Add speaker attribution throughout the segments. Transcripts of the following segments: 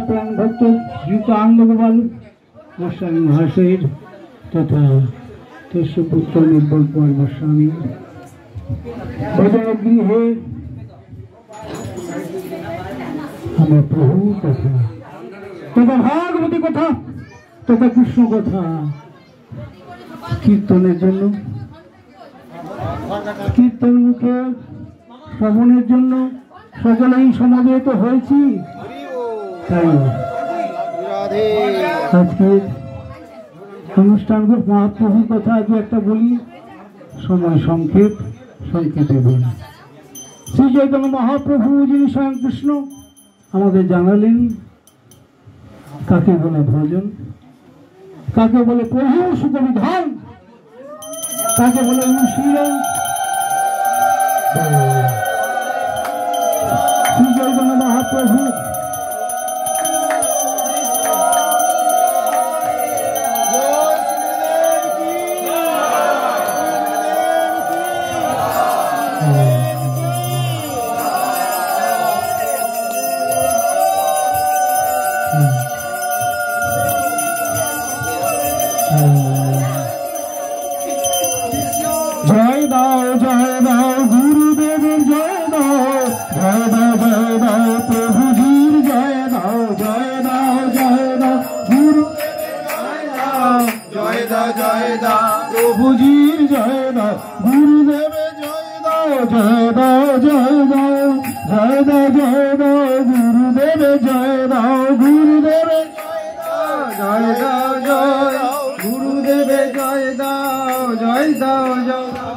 Speaker 1: प्राण भक्त श्रीयुत आनंद गोपाल गोस्वामी महाशय तथा तस्य पुत्र निर्बल कुमार गोस्वामी गृहे हमें प्रभु कथा तथा भागवती कथा तथा कृष्ण कथा कीर्तনের জন্য कीर्तन मुखे শ্রবণের জন্য সকলেই সমাবেত হয়েছি। তাই আজকের অনুষ্ঠান মহাপ্রভুর কথা আজ একটা বলি, সময় সংক্ষেপে বলি। শ্রী চৈতন্য মহাপ্রভু যিনি স্বয়ং কৃষ্ণ আমাদের জানালেন কাকে বলে ভজন, কাকে বলে প্রভু সুখবিধান, কাকে বলে অনুশীলন। শ্রী চৈতন্য মহাপ্রভু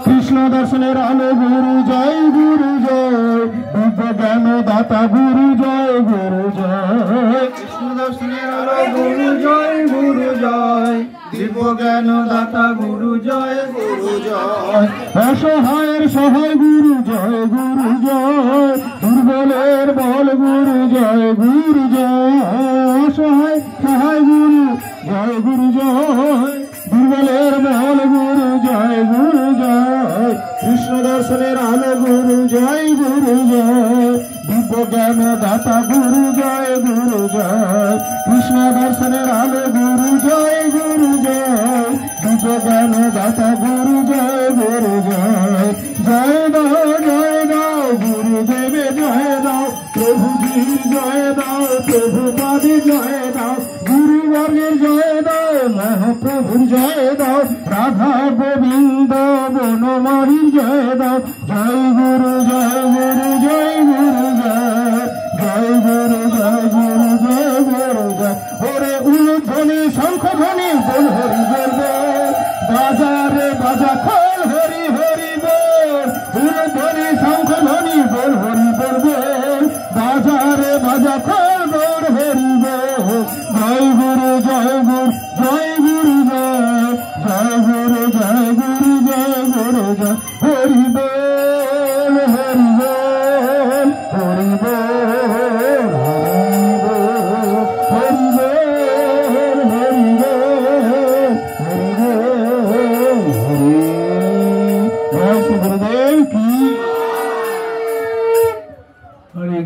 Speaker 1: कृष्ण दर्शनेर आलो गुरु जय दिव्य ज्ञान दाता गुरु जय कृष्ण दर्शनेर आलो गुरु जय दिव्य ज्ञान दाता गुरु जय असहायर सहाय गुरु जय दुर्बलेर बल गुरु जय असहाय सहाय गुरु जय दुर्बलेर बल गुरु जय कृष्ण दर्शनेर आलो गुरु जय दिव्य ज्ञान दाता गुरु जय कृष्ण दर्शनेर आलो गुरु जय दिव्य ज्ञान दाता गुरु जय जय दाओ गुरुदेव जय दाओ प्रभु जी जय दाओ प्रभु पादे जय दाओ गुरु वर्गे जय दाओ महाप्रभु जय दाओ राधा गोविंद बनमारी जय दाओ जय गुरु जय ओरे उलुध्वनि शंख ध्वनि बोल हरि बोल बाजारे बाजा खोल हरि हरि बोल उलुध्वनि शंख ध्वनि बोल हरि बोल बाजारे बाजा खोल बोल हरि बोल जय गुरु जय हरि बोल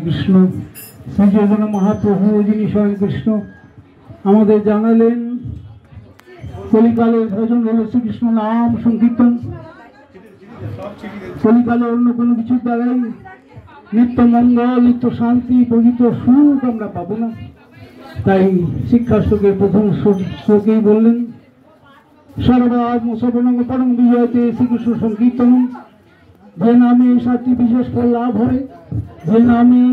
Speaker 1: कृष्ण श्री चैतन्य महाप्रभु যিনি স্বয়ং কৃষ্ণ আমাদের জানালেন কলিকালের ভজন হল শ্রীকৃষ্ণ নাম সংকীর্তন। কলিকালে অন্য কোনো কিছুর দ্বারাই নিত্য মঙ্গল নিত্য শান্তি পবিত্র সুখ আমরা পাবো না। তাই শিক্ষাশ্লোকের প্রথম শ্লোকেই বললেন সর্বাত্ম সর্বঙ্গ পরম বিজয়তে শ্রীকৃষ্ণ সংকীর্তন। যে নামে 7টি বিশেষ ফল লাভ হয়, যে নামে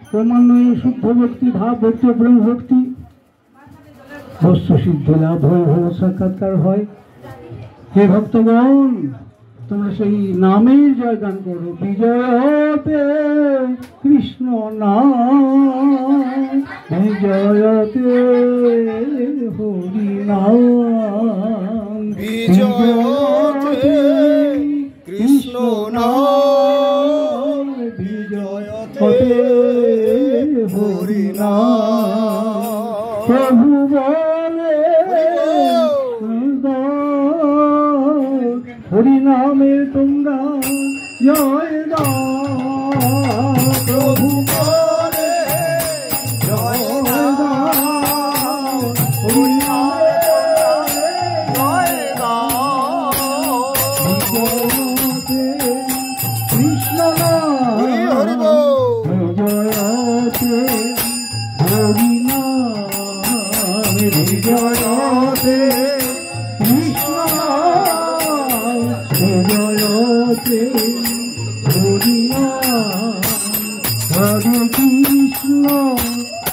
Speaker 1: ক্রমান্বয়ে শুদ্ধ ভক্তি ভাব ভক্তি প্রেম ভক্তি বস্তু সিদ্ধ লাভ হয়, ভগবৎ সাক্ষাৎকার হয়। হে ভক্তগণ তোমরা সেই নামের জয়গান করো। বিজয়তে কৃষ্ণ নাম বিজয়তে হরি নাম বিজয়তে কৃষ্ণ নাম বিজয়তে হরি নাম প্রভু বলে হরি নামের তোমরা জয় দাও প্রভু বলে জয় দাও হরি নামের জয় দাও কৃষ্ণ হরি জয়তে হরি নামের জয়তে কৃষ্ণ জয়তে হরি নাম হরে কৃষ্ণ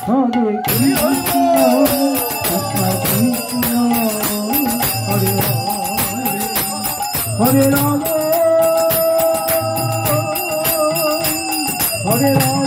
Speaker 1: হরে কৃষ্ণ কৃষ্ণ হরে হরে রাম হরে রাম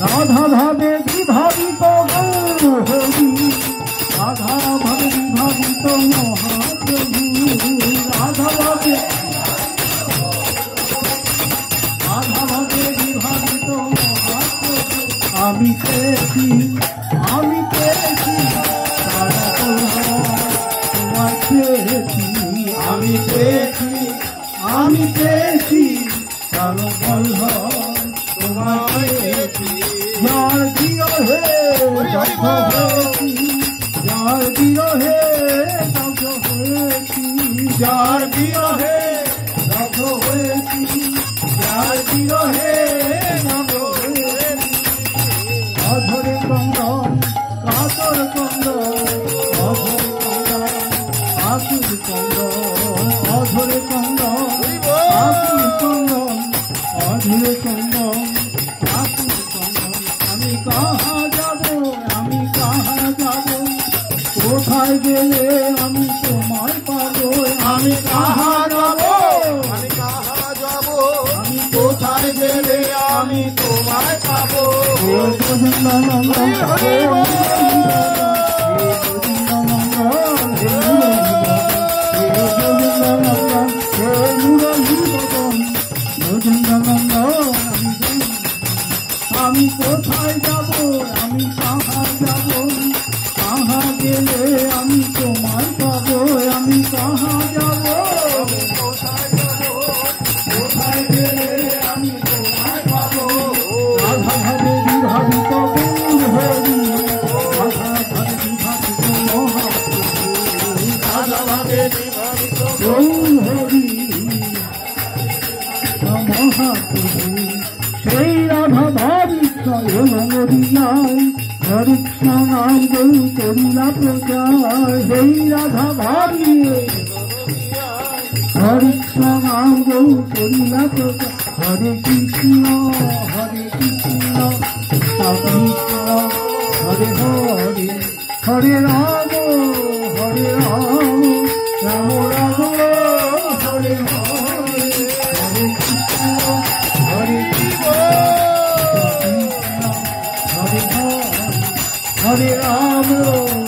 Speaker 1: রাধা ভাবে বিভাবিত হরি রাধা ভাবে বিভাবিত মহাপ্রভু রাধা ভাবে বিভাবিত মহাপ্রভু আমি পেয়েছি তোমার পেয়েছি আমি পেয়েছি কারো বলহ তোমার পেয়েছি যার বিরহে যার বিরহে হয়েছি যার বিরহে হয়েছি যার বিরহে অধরে কন্দন কাতর কন্দন অধরে কন্দন আকুল কন্দন অধরে কন্দন আকুল কন্দন অধরে কন্দন আকুল কন্দন আমি কাহা যাব কোথায় গেলে আমি তোমায় পাবো আমি কাহা যাব আমি কোথায় গেলে আমি তোমায় পাবো আমি কোথায় যাব আমি কাহা যাব কাহা গেলে আমি তোমায় পাবো আমি কাহা যাব কোথায় গেলে আমি তোমায় পাবো রাধা ভাবে বিভাবিত হরি রাধা ভাবে বিভাবিত মহাপ্রভু রাধা ভাবে বিভাবিত হরি মহাপ্রভু সেই রাধা ভাবিত মরিয়ায় হরে কৃষ্ণ নাম গৌ করিলা প্রচার সেই রাধা ভাবিয়ে হরে কৃষ্ণ নাম গৌ করিলা প্রচার হরে কৃষ্ণ কৃষ্ণ হরে হরে হরে রাম রাম রাম হরে হরে হরে কৃষ্ণ হরে হরে হরে রাম